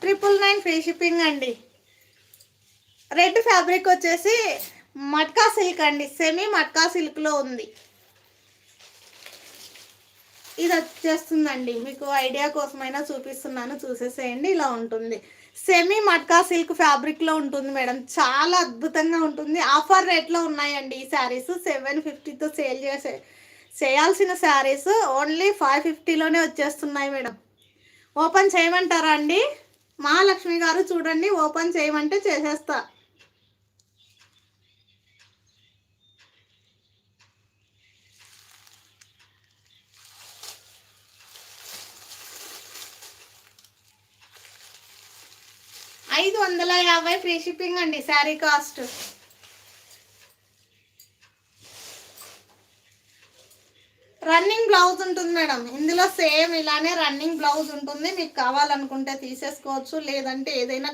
999 free shipping అండి. Red fabric వచ్చేసి matka silk అండి, సెమీ మట్కా సిల్క్లో ఉంది. ఇది వచ్చేస్తుందండి, మీకు ఐడియా కోసమైనా చూపిస్తున్నాను, చూసేసేయండి. ఇలా ఉంటుంది, సెమీ మట్కా సిల్క్ ఫ్యాబ్రిక్లో ఉంటుంది మేడం. చాలా అద్భుతంగా ఉంటుంది. ఆఫర్ రేట్లో ఉన్నాయండి ఈ శారీస్. 750తో చేయాల్సిన శారీస్ ఓన్లీ 550లోనే వచ్చేస్తున్నాయి మేడం. ఓపెన్ చేయమంటారా అండి? మహాలక్ష్మి గారు చూడండి, ఓపెన్ చేయమంటే చేసేస్తా. $550 ఫ్రీ షిప్పింగ్ అండి శారీ కాస్ట్. రన్నింగ్ బ్లౌజ్ ఉంటుంది మేడం ఇందులో, సేమ్ ఇలానే రన్నింగ్ బ్లౌజ్ ఉంటుంది. మీకు కావాలనుకుంటే తీసేసుకోవచ్చు, లేదంటే ఏదైనా